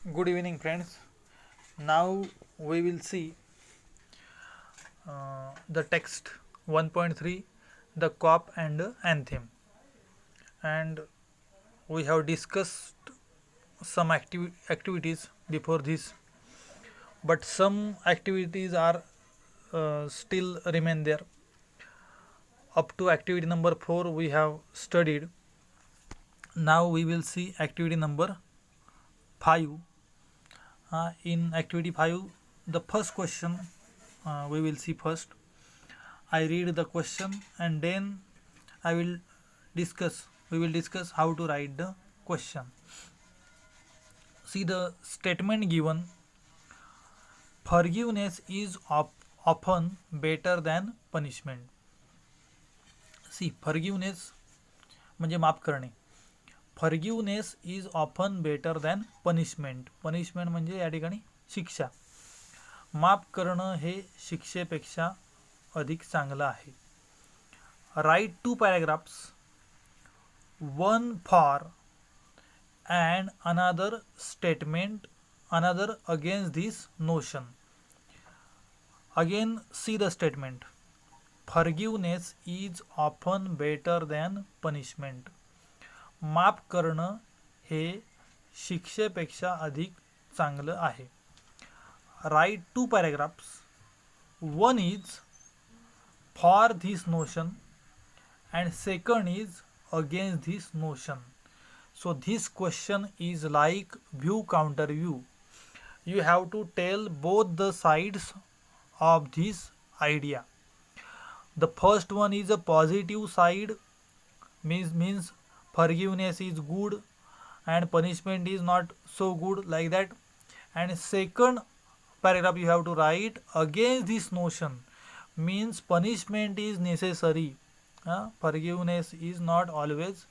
Good evening, friends. Now we will see the text 1.3, the cop and anthem, and we have discussed some activities before this, but some activities are still remain there. Up to activity number 4, we have studied. Now we will see activity number 5. In activity 5, the first question we will see first. I read the question and then I will we will discuss how to write the question. See the statement given, forgiveness is often better than punishment. See, forgiveness म्हणजे माफ करणे. Forgiveness is often better than punishment. Punishment म्हणजे या ठिकाणी शिक्षा. माफ करणं हे शिक्षेपेक्षा अधिक चांगलं आहे. Write 2 paragraphs, one for and another statement, another against this notion. Again see the statement, forgiveness is often better than punishment. माफ करणं हे शिक्षेपेक्षा अधिक चांगलं आहे. Write 2 paragraphs, one is for this notion and second is against this notion. So this question is like view counter view. You have to tell both the sides of this idea. The first one is a positive side, means forgiveness is good and punishment is not so good, like that. And second paragraph you have to write against this notion, means punishment is necessary. Forgiveness is not always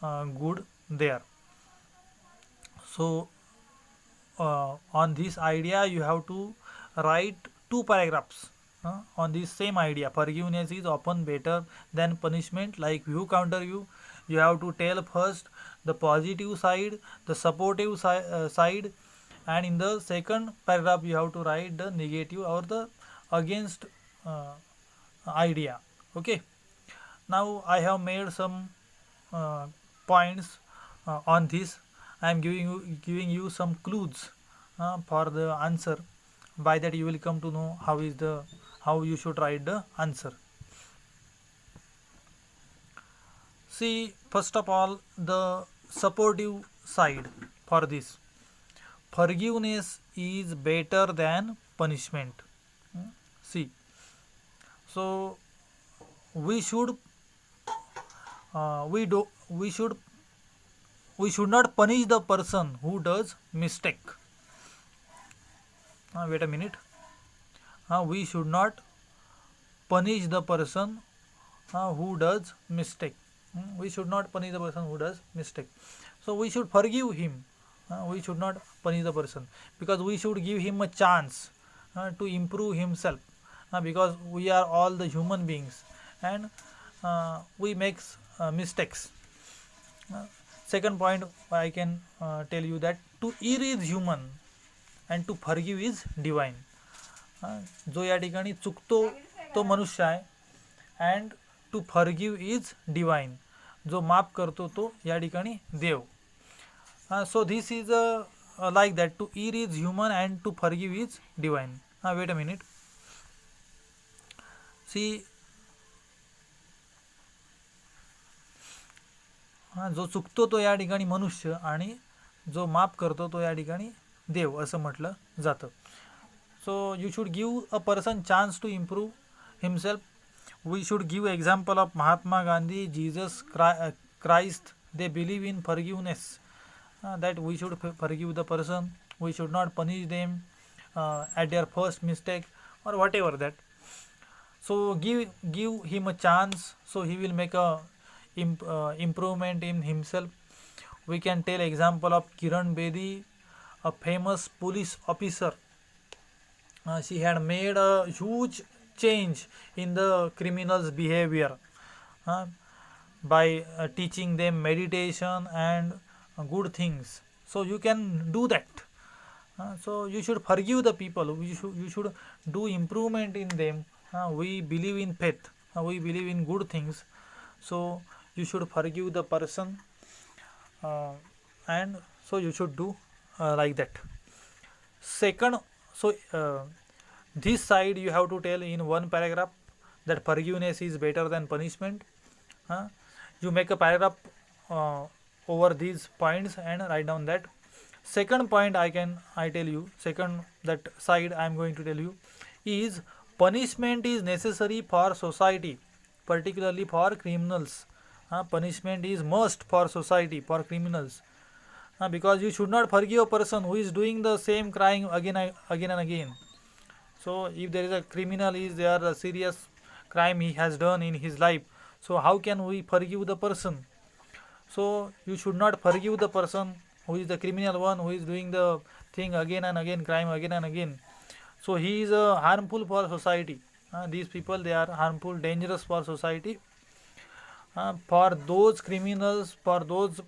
good there. So on this idea you have to write 2 paragraphs on this same idea. Forgiveness is often better than punishment, like view counter view. You have to tell first the positive side, the supportive side, and in the second paragraph you have to write the negative or the against idea. Okay, now I have made some points on this. I am giving you some clues for the answer. By that you will come to know how you should write the answer. See, first of all, the supportive side for this. Forgiveness is better than punishment. See, so we should we should not punish the person who does mistake. Wait a minute. We should not punish the person who does mistake. We should not punish the person who does mistake. So we should forgive him. We should not punish the person, because we should give him a chance to improve himself, because we are all the human beings and we make mistakes. Second point I can tell you that to err is human and to forgive is divine. जो या ठिकाणी चुकतो तो मनुष्य आहे and to forgive is divine. जो माफ करतो तो या ठिकाणी देव. So this is like that, to err is human and to forgive is divine. Wait a minute. See, जो चुकतो तो या ठिकाणी मनुष्य आणि जो माफ करतो तो या ठिकाणी देव असं म्हटलं जातं. So you should give a person chance to improve himself. We should give example of Mahatma Gandhi, Jesus Christ. They believe in forgiveness, that we should forgive the person. We should not punish them at their first mistake or whatever that. So give him a chance, so he will make a improvement in himself. We can tell example of Kiran Bedi, a famous police officer. She had made a huge change in the criminals' behavior by teaching them meditation and good things. So you can do that. So you should forgive the people. You should do improvement in them. We believe in faith. We believe in good things. So you should forgive the person, uh, and so you should do like that. Second, so this side you have to tell in one paragraph that forgiveness is better than punishment. uh, you make a paragraph uh, over these points and write down that. Second point, I tell you, second that side I am going to tell you is punishment is necessary for society, particularly for criminals. Punishment is must for society, for criminals. Because you should not forgive a person who is doing the same crime again and again. So if there is a criminal, is there a serious crime he has done in his life, so how can we forgive the person? So you should not forgive the person who is the criminal one, who is doing the thing again and again, crime again and again. So he is harmful for society. These people, they are harmful, dangerous for society. For those criminals, for those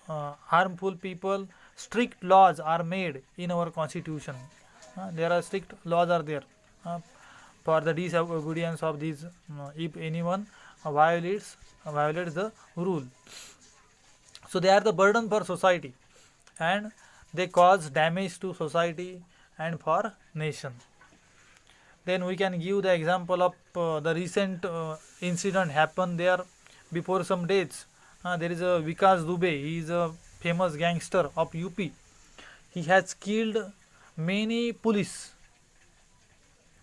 harmful people, strict laws are made in our constitution. There are strict laws are there uh, for the disobedience of these. If anyone violates the rule, so they are the burden for society, and they cause damage to society and for nation. Then we can give the example of the recent incident happened there before some days. There is a Vikas Dubey. He is a famous gangster of UP. He has killed many police,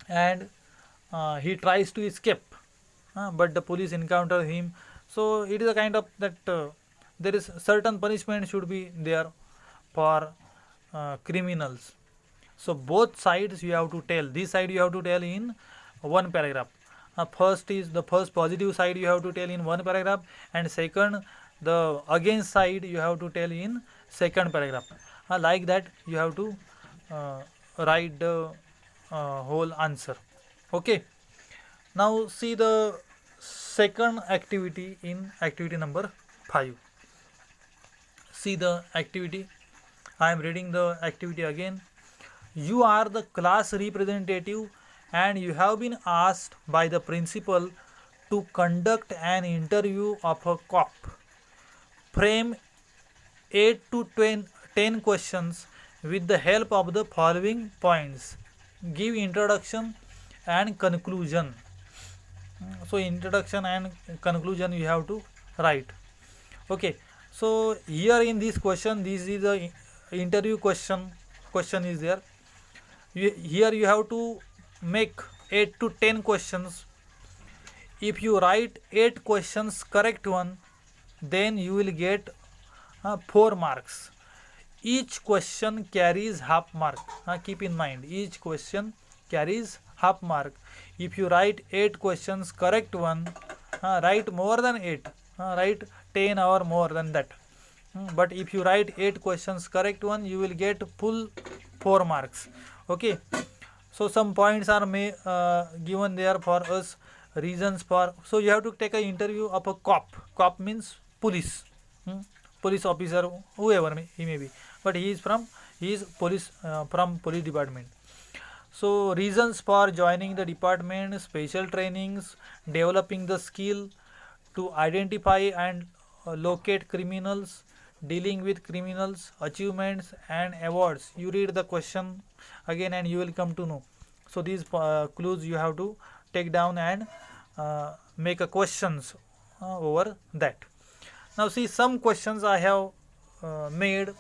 and he tries to escape, but the police encounter him. So it is a kind of that there is certain punishment should be there for criminals. So both sides you have to tell. This side you have to tell in one paragraph. First is the first positive side you have to tell in one paragraph, and second the against side you have to tell in second paragraph. Like that you have to uh, write the whole answer. Okay. Now see the second activity in activity number 5. See the activity. I am reading the activity again. You are the class representative and you have been asked by the principal to conduct an interview of a cop. Frame 8 to 10 questions with the help of the following points. Give introduction and conclusion. So introduction and conclusion you have to write. Okay. So here in this question, this is the interview question. Question is there. Here you have to make 8 to 10 questions. If you write 8 questions correct one, then you will get 4 marks. Each question carries half mark. Keep in mind, each question carries half mark. If you write 8 questions correct one, write more than 8, write 10 or more than that. But if you write 8 questions correct one, you will get full 4 marks. Okay. So some points are given there for us, reasons for. So you have to take an interview of a cop. Cop means police, police officer, whoever he may be, but he is police, from police department. So reasons for joining the department: special trainings, developing the skill to identify and locate criminals, dealing with criminals, achievements and awards. You read the question again and you will come to know. So these clues you have to take down and make a questions over that. Now see, some questions I have made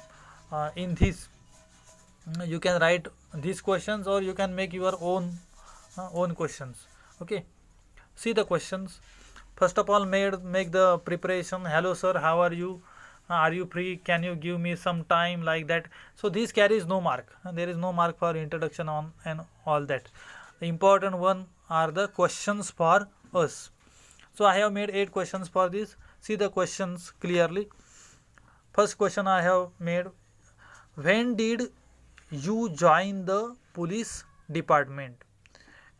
in this. You can write these questions or you can make your own questions. Okay. See the questions. First of all, make the preparation. Hello sir, how are you? Are you free? Can you give me some time, like that? So this carries no mark. There is no mark for introduction on and all that. The important one are the questions for us. So I have made 8 questions for this. See the questions clearly. First question I have made: when did you join the police department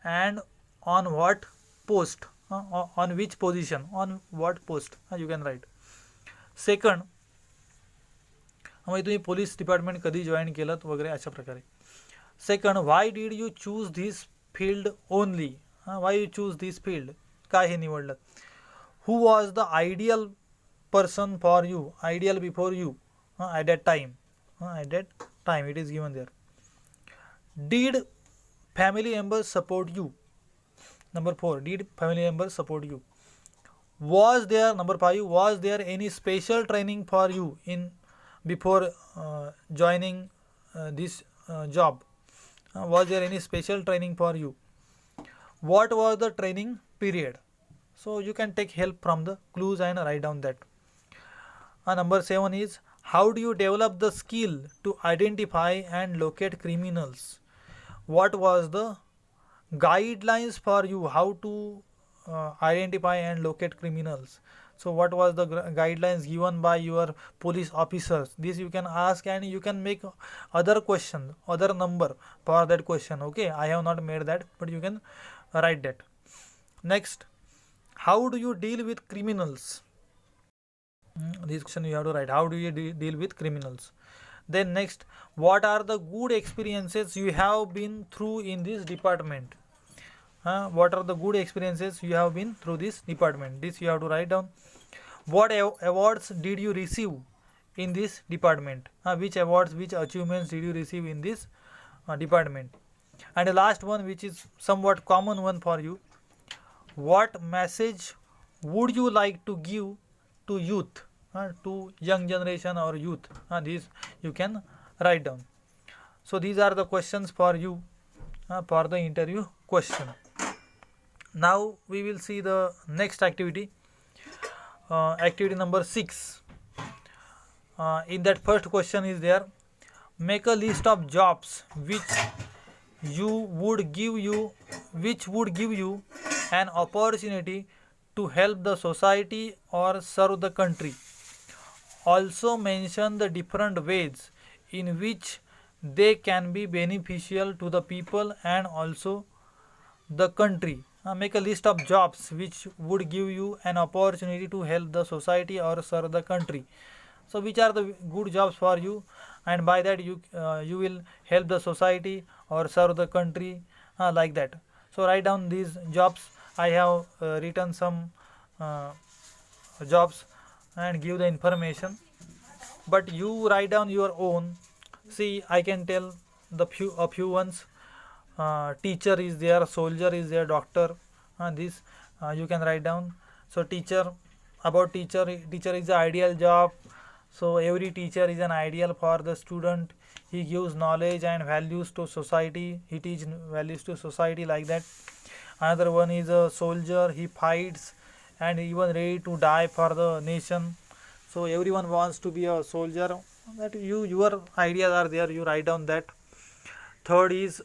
and on what post? On which position? On what post? You can write. Second, म्हणजे तुम्ही police department कधी join केलं वगैरे अशा प्रकारे. Second, why did you choose this field only. Why you choose this field, काय हे निवडलं. Who was the ideal person for you, ideal before you at that time, at that time it is given there. Did family members support you. Number 4, did family members support you. Was there, number 5, was there any special training for you in before joining this job. Was there any special training for you. What was the training period. So you can take help from the clues and write down that. Number 7 is, how do you develop the skill to identify and locate criminals. What was the guidelines for you how to identify and locate criminals. So what was the guidelines given by your police officers. This you can ask and you can make other question, other number for that question. Okay, I have not made that, but you can write that. Next, how do you deal with criminals. This question you have to write, how do you deal with criminals. Then next, what are the good experiences you have been through in this department. What are the good experiences you have been through this department. This you have to write down. What awards did you receive in this department. Which awards, which achievements did you receive in this department. And the last one, which is somewhat common one for you, what message would you like to give to youth, to young generation or youth. These you can write down. So these are the questions for you for the interview question. Now we will see the next activity, activity number 6. In that first question is there, make a list of jobs which would give you an opportunity to help the society or serve the country. Also mention the different ways in which they can be beneficial to the people and also the country. Make a list of jobs which would give you an opportunity to help the society or serve the country. So which are the good jobs for you, and by that you will help the society or serve the country, like that. So write down these jobs. I have written some jobs and give the information, but you write down your own. See, I can tell the few ones. Teacher is there, soldier is there, doctor. This you can write down. So teacher, about teacher is the ideal job. So every teacher is an ideal for the student. He gives knowledge and values to society. He teaches values to society, like that. Another one is a soldier. He fights and even ready to die for the nation. So everyone wants to be a soldier. That your ideas are there, you write down that. Third is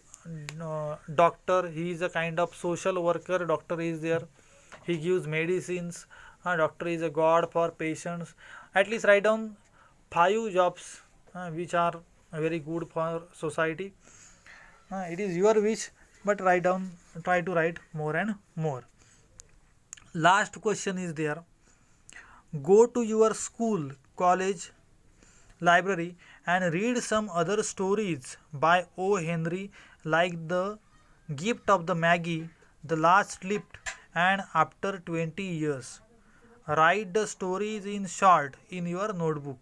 doctor. He is a kind of social worker. Doctor is there, he gives medicines. Doctor is a god for patients. At least write down 5 jobs which are very good for society. It is your wish, but write down, try to write more and more. Last question is there, go to your school, college, library and read some other stories by O. Henry, like The Gift of the Maggie, The Last Lift and After 20 Years. Write the stories in short in your notebook.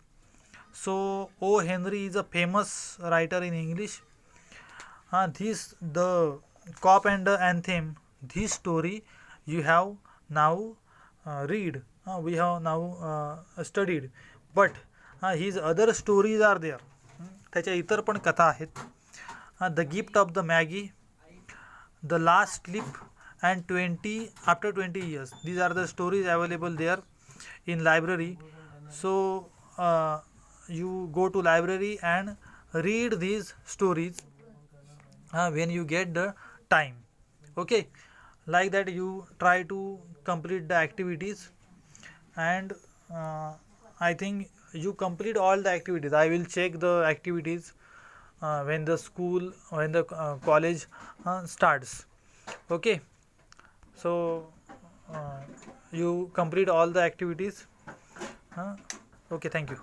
So O. Henry is a famous writer in English. This the Cop and the Anthem, this story you have now read, we have now studied, but his other stories are there. त्याच्या इतर पण कथा आहेत. The gift of the Maggi, the last sleep and 20 after 20 years. These are the stories available there in library. So you go to library and read these stories when you get the time. Okay, like that you try to complete the activities, and I think you complete all the activities. I will check the activities when the college starts. Okay, so you complete all the activities. Okay, thank you.